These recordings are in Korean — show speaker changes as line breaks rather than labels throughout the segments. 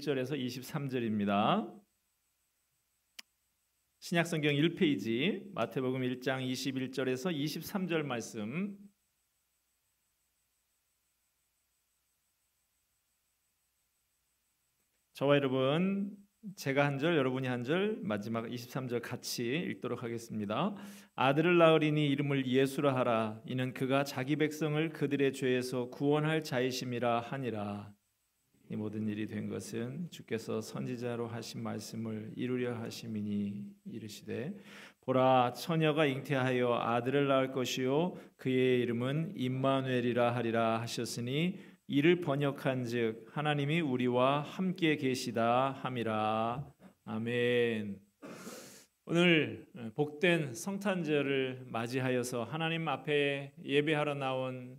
1절에서 23절입니다. 신약성경 1페이지 마태복음 1장 21절에서 23절 말씀. 저와 여러분, 제가 한 절, 여러분이 한 절, 마지막 23절 같이 읽도록 하겠습니다. 아들을 낳으리니 이름을 예수라 하라. 이는 그가 자기 백성을 그들의 죄에서 구원할 자이심이라 하니라. 이 모든 일이 된 것은 주께서 선지자로 하신 말씀을 이루려 하심이니 이르시되 보라, 처녀가 잉태하여 아들을 낳을 것이요 그의 이름은 임마누엘이라 하리라 하셨으니 이를 번역한즉 하나님이 우리와 함께 계시다 함이라. 아멘. 오늘 복된 성탄절을 맞이하여서 하나님 앞에 예배하러 나온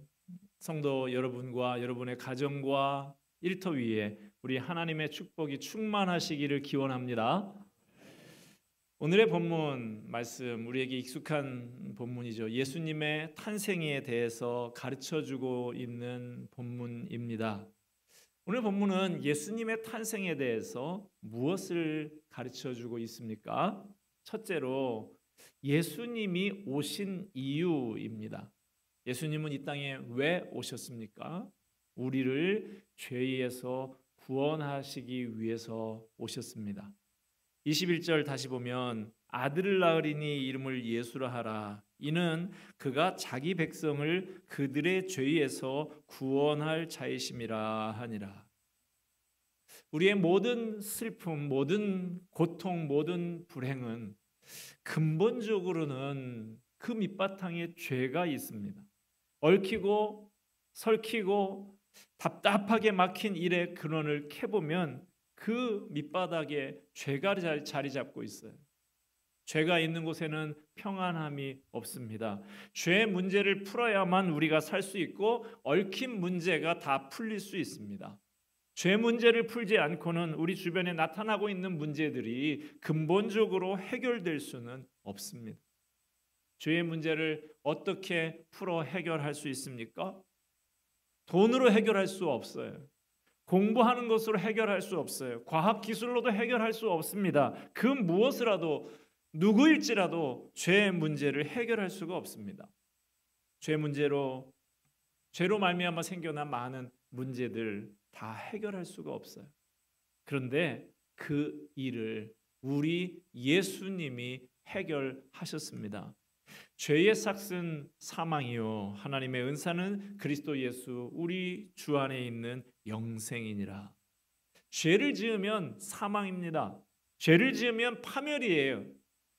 성도 여러분과 여러분의 가정과 일터 위에 우리 하나님의 축복이 충만하시기를 기원합니다. 오늘의 본문 말씀, 우리에게 익숙한 본문이죠. 예수님의 탄생에 대해서 가르쳐주고 있는 본문입니다. 오늘 본문은 예수님의 탄생에 대해서 무엇을 가르쳐주고 있습니까? 첫째로 예수님이 오신 이유입니다. 예수님은 이 땅에 왜 오셨습니까? 우리를 죄에서 구원하시기 위해서 오셨습니다. 21절 다시 보면 아들을 낳으리니 이름을 예수라 하라. 이는 그가 자기 백성을 그들의 죄에서 구원할 자이심이라 하니라. 우리의 모든 슬픔, 모든 고통, 모든 불행은 근본적으로는 그 밑바탕에 죄가 있습니다. 얽히고 설키고 답답하게 막힌 일의 근원을 캐보면 그 밑바닥에 죄가 자리 잡고 있어요. 죄가 있는 곳에는 평안함이 없습니다. 죄의 문제를 풀어야만 우리가 살 수 있고 얽힌 문제가 다 풀릴 수 있습니다. 죄 문제를 풀지 않고는 우리 주변에 나타나고 있는 문제들이 근본적으로 해결될 수는 없습니다. 죄의 문제를 어떻게 풀어 해결할 수 있습니까? 돈으로 해결할 수 없어요. 공부하는 것으로 해결할 수 없어요. 과학 기술로도 해결할 수 없습니다. 그 무엇이라도 누구일지라도 죄의 문제를 해결할 수가 없습니다. 죄로 말미암아 생겨난 많은 문제들 다 해결할 수가 없어요. 그런데 그 일을 우리 예수님이 해결하셨습니다. 죄의 삭은 사망이요 하나님의 은사는 그리스도 예수 우리 주 안에 있는 영생이니라. 죄를 지으면 사망입니다. 죄를 지으면 파멸이에요.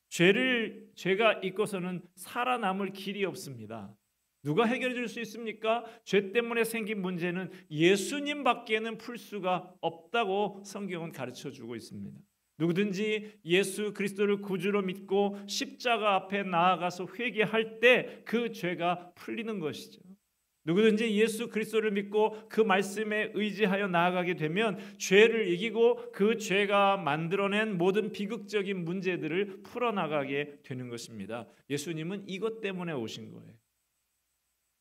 죄가 있고서는 살아남을 길이 없습니다. 누가 해결해 줄 수 있습니까? 죄 때문에 생긴 문제는 예수님밖에는 풀 수가 없다고 성경은 가르쳐 주고 있습니다. 누구든지 예수 그리스도를 구주로 믿고 십자가 앞에 나아가서 회개할 때 그 죄가 풀리는 것이죠. 누구든지 예수 그리스도를 믿고 그 말씀에 의지하여 나아가게 되면 죄를 이기고 그 죄가 만들어낸 모든 비극적인 문제들을 풀어나가게 되는 것입니다. 예수님은 이것 때문에 오신 거예요.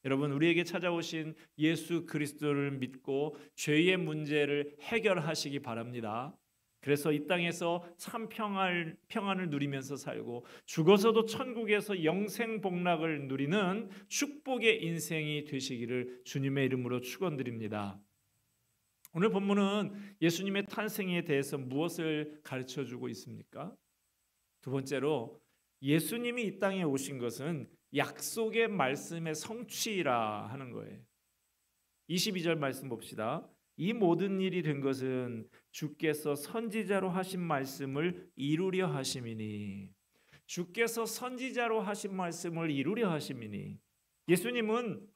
여러분, 우리에게 찾아오신 예수 그리스도를 믿고 죄의 문제를 해결하시기 바랍니다. 그래서 이 땅에서 참 평안을 누리면서 살고 죽어서도 천국에서 영생 복락을 누리는 축복의 인생이 되시기를 주님의 이름으로 축원드립니다. 오늘 본문은 예수님의 탄생에 대해서 무엇을 가르쳐주고 있습니까? 두 번째로 예수님이 이 땅에 오신 것은 약속의 말씀의 성취라 하는 거예요. 22절 말씀 봅시다. 이 모든 일이 된 것은 주께서 선지자로 하신 말씀을 이루려 하심이니. 주께서 선지자로 하신 말씀을 이루려 하심이니. 예수님은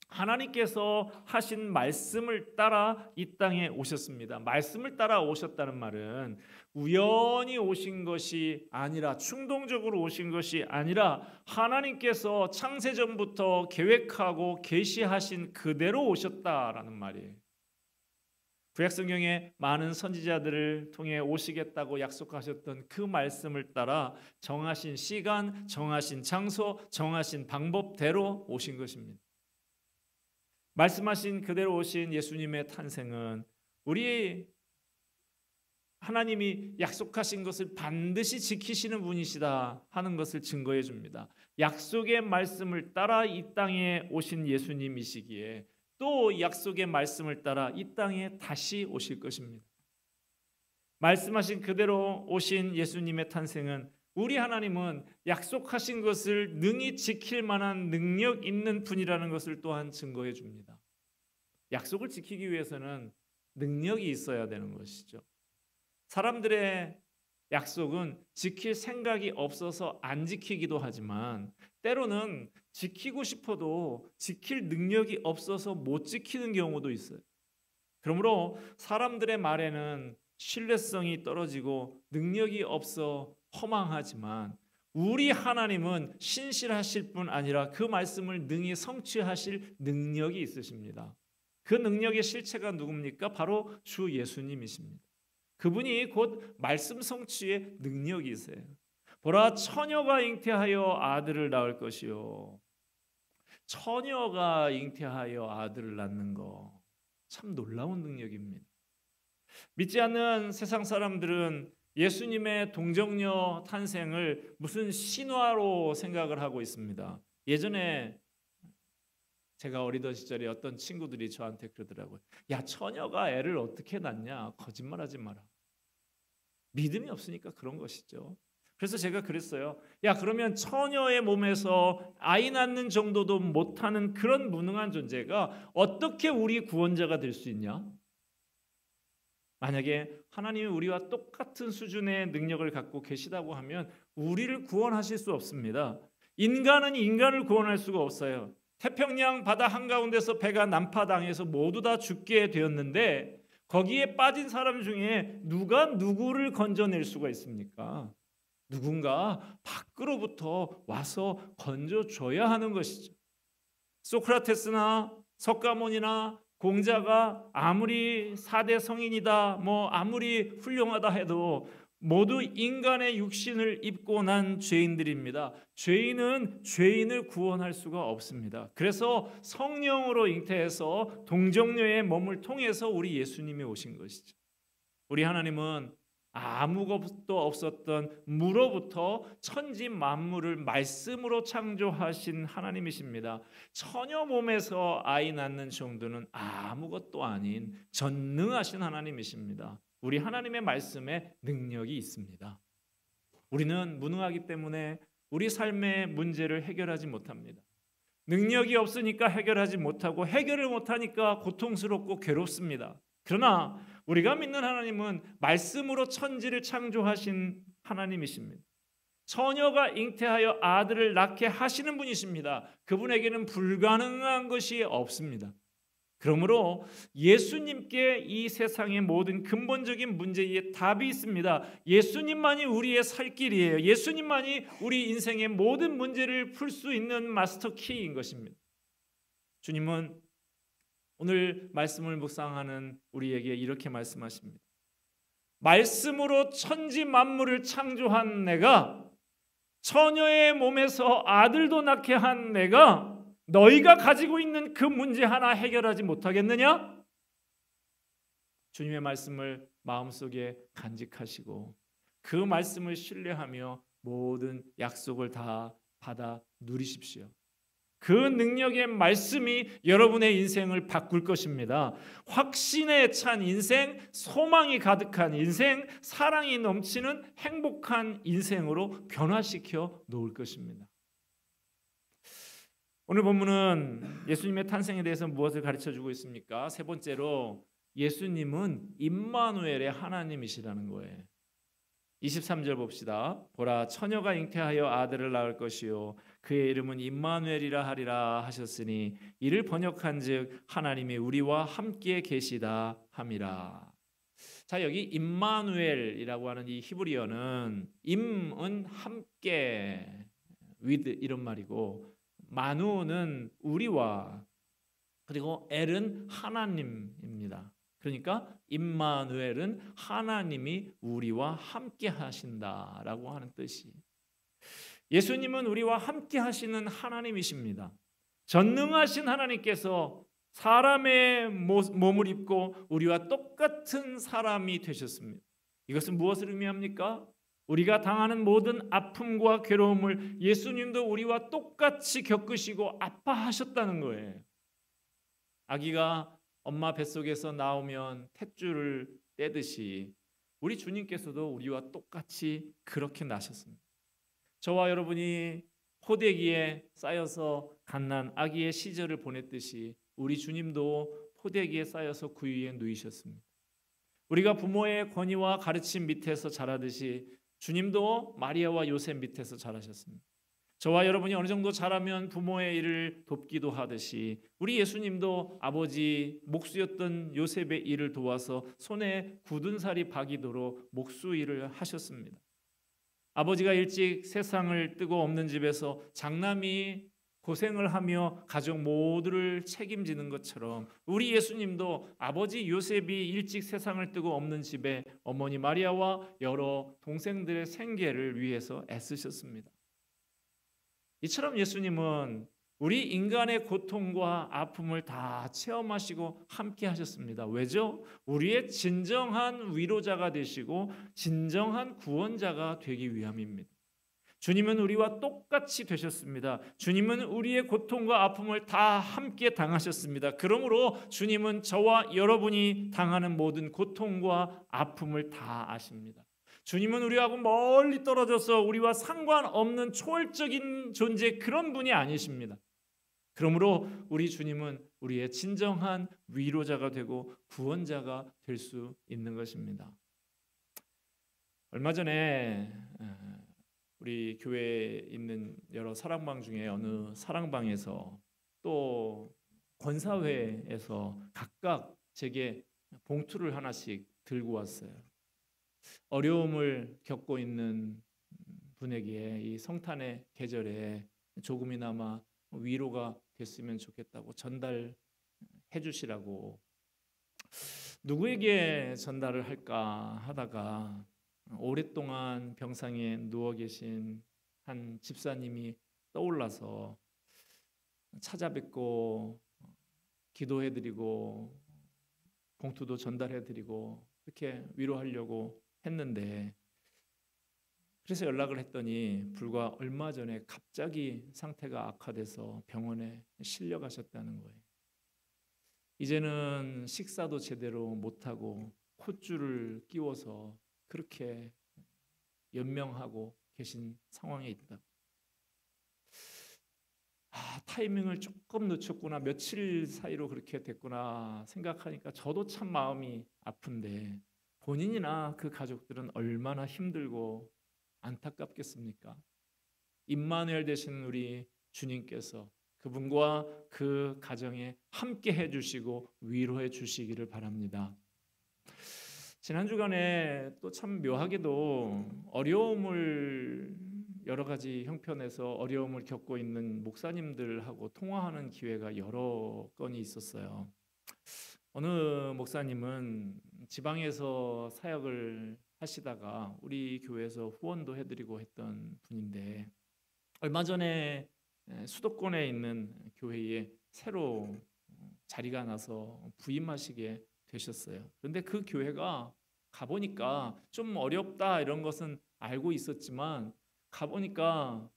하나님께서 하신 말씀을 따라 이 땅에 오셨습니다. 말씀을 따라 오셨다는 말은 우연히 오신 것이 아니라, 충동적으로 오신 것이 아니라 하나님께서 창세전부터 계획하고 계시하신 그대로 오셨다라는 말이에요. 구약성경에 많은 선지자들을 통해 오시겠다고 약속하셨던 그 말씀을 따라 정하신 시간, 정하신 장소, 정하신 방법대로 오신 것입니다. 말씀하신 그대로 오신 예수님의 탄생은 우리 하나님이 약속하신 것을 반드시 지키시는 분이시다 하는 것을 증거해 줍니다. 약속의 말씀을 따라 이 땅에 오신 예수님이시기에 또 약속의 말씀을 따라 이 땅에 다시 오실 것입니다. 말씀하신 그대로 오신 예수님의 탄생은 우리 하나님은 약속하신 것을 능히 지킬 만한 능력 있는 분이라는 것을 또한 증거해 줍니다. 약속을 지키기 위해서는 능력이 있어야 되는 것이죠. 사람들의 약속은 지킬 생각이 없어서 안 지키기도 하지만 때로는 지키고 싶어도 지킬 능력이 없어서 못 지키는 경우도 있어요. 그러므로 사람들의 말에는 신뢰성이 떨어지고 능력이 없어 허망하지만 우리 하나님은 신실하실 뿐 아니라 그 말씀을 능히 성취하실 능력이 있으십니다. 그 능력의 실체가 누굽니까? 바로 주 예수님이십니다. 그분이 곧 말씀 성취의 능력이세요. 보라, 처녀가 잉태하여 아들을 낳을 것이요. 처녀가 잉태하여 아들을 낳는 거 참 놀라운 능력입니다. 믿지 않는 세상 사람들은 예수님의 동정녀 탄생을 무슨 신화로 생각을 하고 있습니다. 예전에 제가 어리던 시절에 어떤 친구들이 저한테 그러더라고요. 야, 처녀가 애를 어떻게 낳냐? 거짓말하지 마라. 믿음이 없으니까 그런 것이죠. 그래서 제가 그랬어요. 야, 그러면 처녀의 몸에서 아이 낳는 정도도 못하는 그런 무능한 존재가 어떻게 우리 구원자가 될 수 있냐? 만약에 하나님이 우리와 똑같은 수준의 능력을 갖고 계시다고 하면 우리를 구원하실 수 없습니다. 인간은 인간을 구원할 수가 없어요. 태평양 바다 한가운데서 배가 난파당해서 모두 다 죽게 되었는데 거기에 빠진 사람 중에 누가 누구를 건져낼 수가 있습니까? 누군가 밖으로부터 와서 건져줘야 하는 것이죠. 소크라테스나 석가모니나 공자가 아무리 4대 성인이다, 아무리 훌륭하다 해도 모두 인간의 육신을 입고 난 죄인들입니다. 죄인은 죄인을 구원할 수가 없습니다. 그래서 성령으로 잉태해서 동정녀의 몸을 통해서 우리 예수님이 오신 것이죠. 우리 하나님은 아무것도 없었던 무로부터 천지 만물을 말씀으로 창조하신 하나님이십니다. 처녀 몸에서 아이 낳는 정도는 아무것도 아닌 전능하신 하나님이십니다. 우리 하나님의 말씀에 능력이 있습니다. 우리는 무능하기 때문에 우리 삶의 문제를 해결하지 못합니다. 능력이 없으니까 해결하지 못하고 해결을 못하니까 고통스럽고 괴롭습니다. 그러나 우리가 믿는 하나님은 말씀으로 천지를 창조하신 하나님이십니다. 처녀가 잉태하여 아들을 낳게 하시는 분이십니다. 그분에게는 불가능한 것이 없습니다. 그러므로 예수님께 이 세상의 모든 근본적인 문제에 답이 있습니다. 예수님만이 우리의 살 길이에요. 예수님만이 우리 인생의 모든 문제를 풀 수 있는 마스터 키인 것입니다. 주님은 오늘 말씀을 묵상하는 우리에게 이렇게 말씀하십니다. 말씀으로 천지 만물을 창조한 내가, 처녀의 몸에서 아들도 낳게 한 내가 너희가 가지고 있는 그 문제 하나 해결하지 못하겠느냐? 주님의 말씀을 마음속에 간직하시고 그 말씀을 신뢰하며 모든 약속을 다 받아 누리십시오. 그 능력의 말씀이 여러분의 인생을 바꿀 것입니다. 확신에 찬 인생, 소망이 가득한 인생, 사랑이 넘치는 행복한 인생으로 변화시켜 놓을 것입니다. 오늘 본문은 예수님의 탄생에 대해서 무엇을 가르쳐주고 있습니까? 세 번째로 예수님은 임마누엘의 하나님이시라는 거예요. 23절 봅시다. 보라, 처녀가 잉태하여 아들을 낳을 것이요 그의 이름은 임마누엘이라 하리라 하셨으니 이를 번역한즉 하나님이 우리와 함께 계시다 함이라. 자, 여기 임마누엘이라고 하는 이 히브리어는 임은 함께, with 이런 말이고, 마누는 우리와, 그리고 엘은 하나님입니다. 그러니까 임마누엘은 하나님이 우리와 함께 하신다라고 하는 뜻이. 예수님은 우리와 함께 하시는 하나님이십니다. 전능하신 하나님께서 사람의 몸을 입고 우리와 똑같은 사람이 되셨습니다. 이것은 무엇을 의미합니까? 우리가 당하는 모든 아픔과 괴로움을 예수님도 우리와 똑같이 겪으시고 아파하셨다는 거예요. 아기가 엄마 뱃속에서 나오면 탯줄을 떼듯이 우리 주님께서도 우리와 똑같이 그렇게 나셨습니다. 저와 여러분이 포대기에 쌓여서 갓난 아기의 시절을 보냈듯이 우리 주님도 포대기에 쌓여서 구유에 누이셨습니다. 우리가 부모의 권위와 가르침 밑에서 자라듯이 주님도 마리아와 요셉 밑에서 자라셨습니다. 저와 여러분이 어느 정도 자라면 부모의 일을 돕기도 하듯이 우리 예수님도 아버지 목수였던 요셉의 일을 도와서 손에 굳은 살이 박이도록 목수 일을 하셨습니다. 아버지가 일찍 세상을 뜨고 없는 집에서 장남이 고생을 하며 가족 모두를 책임지는 것처럼 우리 예수님도 아버지 요셉이 일찍 세상을 뜨고 없는 집에 어머니 마리아와 여러 동생들의 생계를 위해서 애쓰셨습니다. 이처럼 예수님은 우리 인간의 고통과 아픔을 다 체험하시고 함께 하셨습니다. 왜죠? 우리의 진정한 위로자가 되시고 진정한 구원자가 되기 위함입니다. 주님은 우리와 똑같이 되셨습니다. 주님은 우리의 고통과 아픔을 다 함께 당하셨습니다. 그러므로 주님은 저와 여러분이 당하는 모든 고통과 아픔을 다 아십니다. 주님은 우리하고 멀리 떨어져서 우리와 상관없는 초월적인 존재 그런 분이 아니십니다. 그러므로 우리 주님은 우리의 진정한 위로자가 되고 구원자가 될 수 있는 것입니다. 얼마 전에 우리 교회에 있는 여러 사랑방 중에 어느 사랑방에서 또 권사회에서 각각 제게 봉투를 하나씩 들고 왔어요. 어려움을 겪고 있는 분에게 이 성탄의 계절에 조금이나마 위로가 됐으면 좋겠다고 전달해 주시라고. 누구에게 전달을 할까 하다가 오랫동안 병상에 누워 계신 한 집사님이 떠올라서 찾아뵙고 기도해드리고 봉투도 전달해드리고 그렇게 위로하려고 했는데, 그래서 연락을 했더니 불과 얼마 전에 갑자기 상태가 악화돼서 병원에 실려가셨다는 거예요. 이제는 식사도 제대로 못하고 콧줄을 끼워서 그렇게 연명하고 계신 상황에 있다. 타이밍을 조금 늦췄구나, 며칠 사이로 그렇게 됐구나 생각하니까 저도 참 마음이 아픈데 본인이나 그 가족들은 얼마나 힘들고 안타깝겠습니까? 임마누엘 되신 우리 주님께서 그분과 그 가정에 함께 해주시고 위로해 주시기를 바랍니다. 지난 주간에 또 참 묘하게도 어려움을 여러 가지 형편에서 어려움을 겪고 있는 목사님들하고 통화하는 기회가 여러 건이 있었어요. 어느 목사님은 지방에서 사역을 하시다가 우리 교회에서 후원도 해드리고 했던 분인데 얼마 전에 수도권에 있는 교회에 새로 자리가 나서 부임하시게 되셨어요. 그런데 그 교회가 가보니까 좀 어렵다 이런 것은 알고 있었지만 가보니까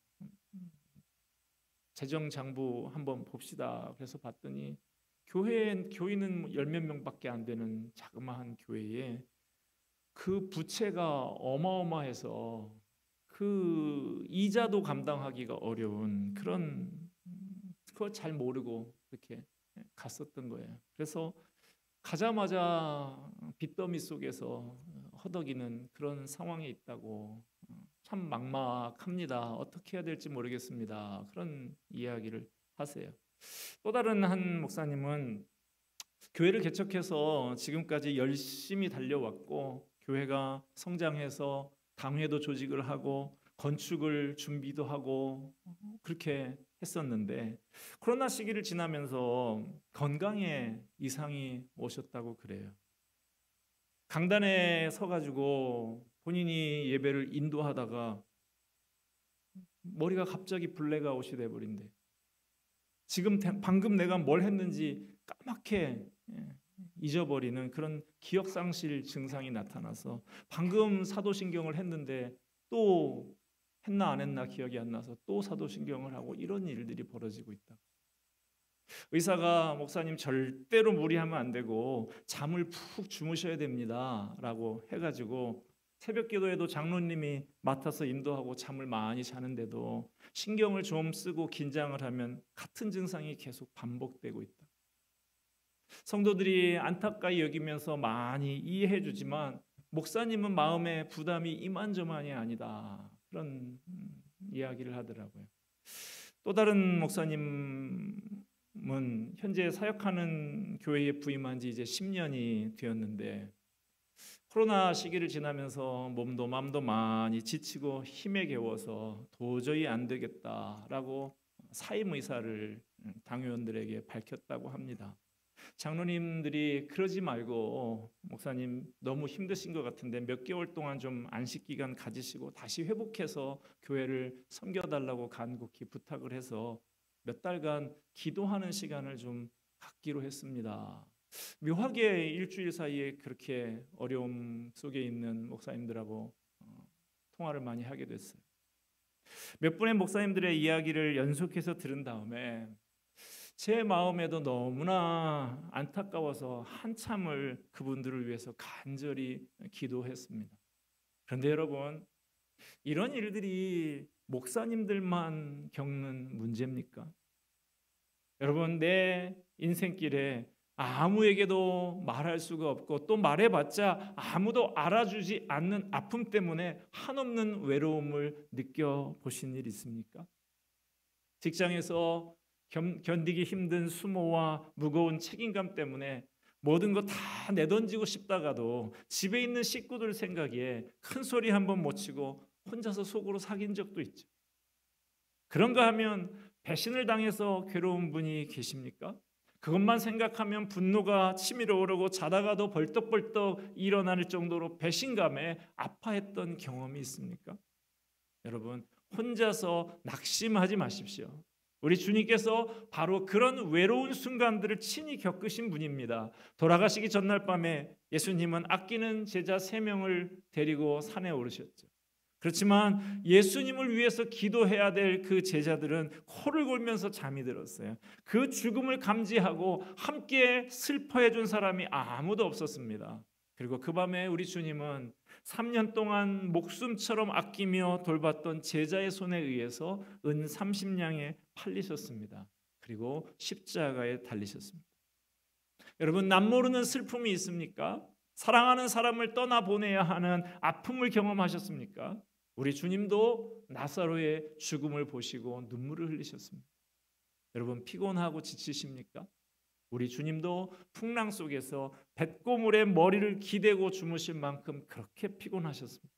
재정장부 한번 봅시다. 그래서 봤더니 교인은 열 몇 명밖에 안 되는 자그마한 교회에 그 부채가 어마어마해서 그 이자도 감당하기가 어려운 그런, 그걸 잘 모르고 이렇게 갔었던 거예요. 그래서 가자마자 빚더미 속에서 허덕이는 그런 상황에 있다고, 참 막막합니다. 어떻게 해야 될지 모르겠습니다. 그런 이야기를 하세요. 또 다른 한 목사님은 교회를 개척해서 지금까지 열심히 달려왔고 교회가 성장해서 당회도 조직을 하고 건축을 준비도 하고 그렇게 했었는데 코로나 시기를 지나면서 건강에 이상이 오셨다고 그래요. 강단에 서가지고 본인이 예배를 인도하다가 머리가 갑자기 블랙아웃이 돼버린대. 지금 방금 내가 뭘 했는지 까맣게 잊어버리는 그런 기억상실 증상이 나타나서 방금 사도신경을 했는데 또 했나 안 했나 기억이 안 나서 또 사도신경을 하고 이런 일들이 벌어지고 있다. 의사가 목사님 절대로 무리하면 안 되고 잠을 푹 주무셔야 됩니다 라고 해가지고 새벽 기도에도 장로님이 맡아서 인도하고 잠을 많이 자는데도 신경을 좀 쓰고 긴장을 하면 같은 증상이 계속 반복되고 있다. 성도들이 안타까이 여기면서 많이 이해해 주지만 목사님은 마음에 부담이 이만저만이 아니다. 그런 이야기를 하더라고요. 또 다른 목사님은 현재 사역하는 교회에 부임한 지 이제 10년이 되었는데 코로나 시기를 지나면서 몸도 마음도 많이 지치고 힘에 겨워서 도저히 안 되겠다라고 사임 의사를 당회원들에게 밝혔다고 합니다. 장로님들이 그러지 말고 목사님 너무 힘드신 것 같은데 몇 개월 동안 좀 안식 기간 가지시고 다시 회복해서 교회를 섬겨달라고 간곡히 부탁을 해서 몇 달간 기도하는 시간을 좀 갖기로 했습니다. 묘하게 일주일 사이에 그렇게 어려움 속에 있는 목사님들하고 통화를 많이 하게 됐어요. 몇 분의 목사님들의 이야기를 연속해서 들은 다음에 제 마음에도 너무나 안타까워서 한참을 그분들을 위해서 간절히 기도했습니다. 그런데 여러분, 이런 일들이 목사님들만 겪는 문제입니까? 여러분, 내 인생길에 아무에게도 말할 수가 없고 또 말해봤자 아무도 알아주지 않는 아픔 때문에 한없는 외로움을 느껴보신 일 있습니까? 직장에서 견디기 힘든 수모와 무거운 책임감 때문에 모든 거 다 내던지고 싶다가도 집에 있는 식구들 생각에 큰 소리 한번 못 치고 혼자서 속으로 삭인 적도 있죠. 그런가 하면 배신을 당해서 괴로운 분이 계십니까? 그것만 생각하면 분노가 치밀어 오르고 자다가도 벌떡벌떡 일어날 정도로 배신감에 아파했던 경험이 있습니까? 여러분, 혼자서 낙심하지 마십시오. 우리 주님께서 바로 그런 외로운 순간들을 친히 겪으신 분입니다. 돌아가시기 전날 밤에 예수님은 아끼는 제자 3명을 데리고 산에 오르셨죠. 그렇지만 예수님을 위해서 기도해야 될 그 제자들은 코를 골면서 잠이 들었어요. 그 죽음을 감지하고 함께 슬퍼해 준 사람이 아무도 없었습니다. 그리고 그 밤에 우리 주님은 3년 동안 목숨처럼 아끼며 돌봤던 제자의 손에 의해서 은 30냥에 팔리셨습니다. 그리고 십자가에 달리셨습니다. 여러분, 남모르는 슬픔이 있습니까? 사랑하는 사람을 떠나보내야 하는 아픔을 경험하셨습니까? 우리 주님도 나사로의 죽음을 보시고 눈물을 흘리셨습니다. 여러분, 피곤하고 지치십니까? 우리 주님도 풍랑 속에서 뱃고물에 머리를 기대고 주무실 만큼 그렇게 피곤하셨습니다.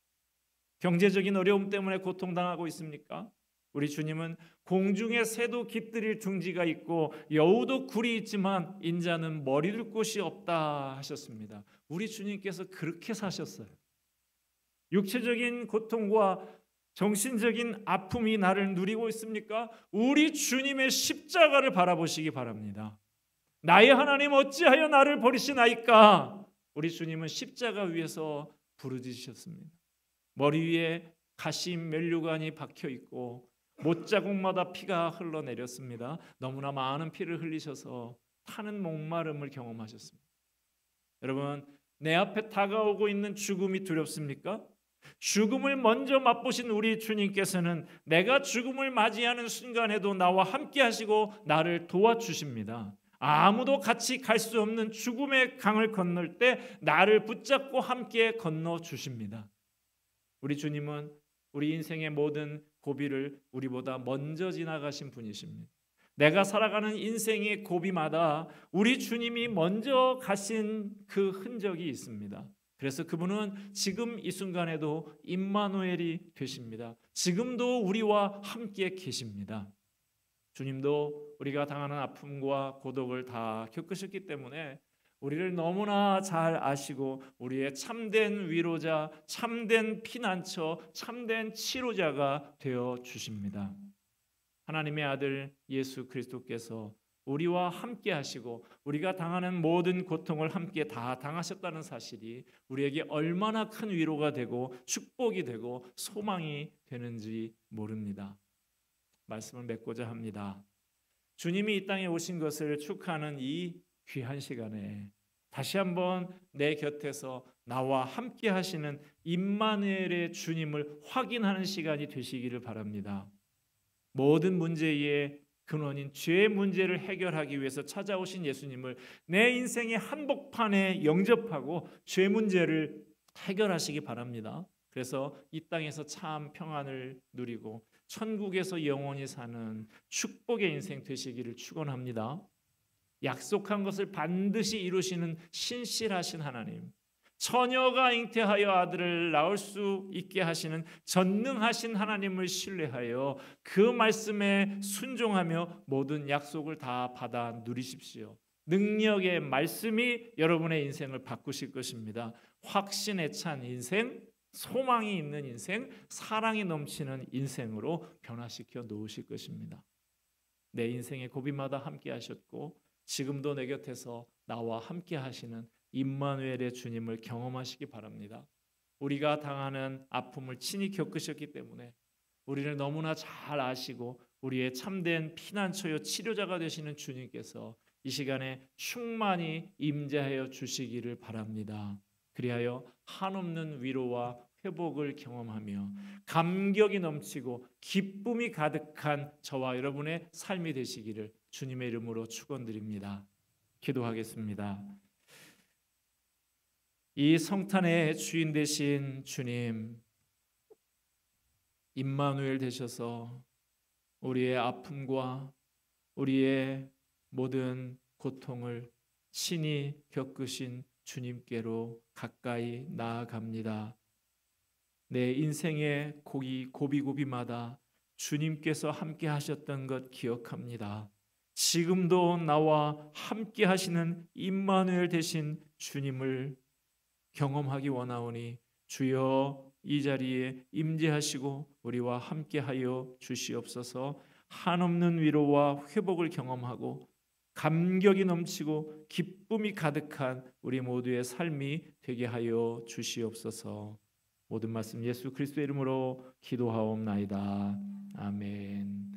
경제적인 어려움 때문에 고통당하고 있습니까? 우리 주님은 공중에 새도 깃들일 둥지가 있고 여우도 굴이 있지만 인자는 머리 둘 곳이 없다 하셨습니다. 우리 주님께서 그렇게 사셨어요. 육체적인 고통과 정신적인 아픔이 나를 누리고 있습니까? 우리 주님의 십자가를 바라보시기 바랍니다. 나의 하나님 어찌하여 나를 버리시나이까? 우리 주님은 십자가 위에서 부르짖으셨습니다. 머리 위에 가시 면류관이 박혀 있고 못자국마다 피가 흘러내렸습니다. 너무나 많은 피를 흘리셔서 타는 목마름을 경험하셨습니다. 여러분, 내 앞에 다가오고 있는 죽음이 두렵습니까? 죽음을 먼저 맛보신 우리 주님께서는 내가 죽음을 맞이하는 순간에도 나와 함께 하시고 나를 도와주십니다. 아무도 같이 갈 수 없는 죽음의 강을 건널 때 나를 붙잡고 함께 건너주십니다. 우리 주님은 우리 인생의 모든 고비를 우리보다 먼저 지나가신 분이십니다. 내가 살아가는 인생의 고비마다 우리 주님이 먼저 가신 그 흔적이 있습니다. 그래서 그분은 지금 이 순간에도 임마누엘이 되십니다. 지금도 우리와 함께 계십니다. 주님도 우리가 당하는 아픔과 고독을 다 겪으셨기 때문에 우리를 너무나 잘 아시고 우리의 참된 위로자, 참된 피난처, 참된 치료자가 되어 주십니다. 하나님의 아들 예수 그리스도께서 우리와 함께 하시고 우리가 당하는 모든 고통을 함께 다 당하셨다는 사실이 우리에게 얼마나 큰 위로가 되고 축복이 되고 소망이 되는지 모릅니다. 말씀을 맺고자 합니다. 주님이 이 땅에 오신 것을 축하하는 이 귀한 시간에 다시 한번 내 곁에서 나와 함께 하시는 임마누엘의 주님을 확인하는 시간이 되시기를 바랍니다. 모든 문제의 근원인 죄의 문제를 해결하기 위해서 찾아오신 예수님을 내 인생의 한복판에 영접하고 죄 문제를 해결하시기 바랍니다. 그래서 이 땅에서 참 평안을 누리고 천국에서 영원히 사는 축복의 인생 되시기를 축원합니다. 약속한 것을 반드시 이루시는 신실하신 하나님, 처녀가 잉태하여 아들을 낳을 수 있게 하시는 전능하신 하나님을 신뢰하여 그 말씀에 순종하며 모든 약속을 다 받아 누리십시오. 능력의 말씀이 여러분의 인생을 바꾸실 것입니다. 확신에 찬 인생, 소망이 있는 인생, 사랑이 넘치는 인생으로 변화시켜 놓으실 것입니다. 내 인생의 고비마다 함께 하셨고 지금도 내 곁에서 나와 함께 하시는 임마누엘의 주님을 경험하시기 바랍니다. 우리가 당하는 아픔을 친히 겪으셨기 때문에 우리를 너무나 잘 아시고 우리의 참된 피난처요 치료자가 되시는 주님께서 이 시간에 충만히 임재하여 주시기를 바랍니다. 그리하여 한없는 위로와 회복을 경험하며 감격이 넘치고 기쁨이 가득한 저와 여러분의 삶이 되시기를 주님의 이름으로 축원드립니다. 기도하겠습니다. 이 성탄의 주인 되신 주님, 임마누엘 되셔서 우리의 아픔과 우리의 모든 고통을 친히 겪으신 주님께로 가까이 나아갑니다. 내 인생의 고비고비마다 주님께서 함께 하셨던 것 기억합니다. 지금도 나와 함께 하시는 임마누엘 되신 주님을 경험하기 원하오니 주여 이 자리에 임재하시고 우리와 함께하여 주시옵소서. 한없는 위로와 회복을 경험하고 감격이 넘치고 기쁨이 가득한 우리 모두의 삶이 되게 하여 주시옵소서. 모든 말씀 예수 그리스도의 이름으로 기도하옵나이다. 아멘.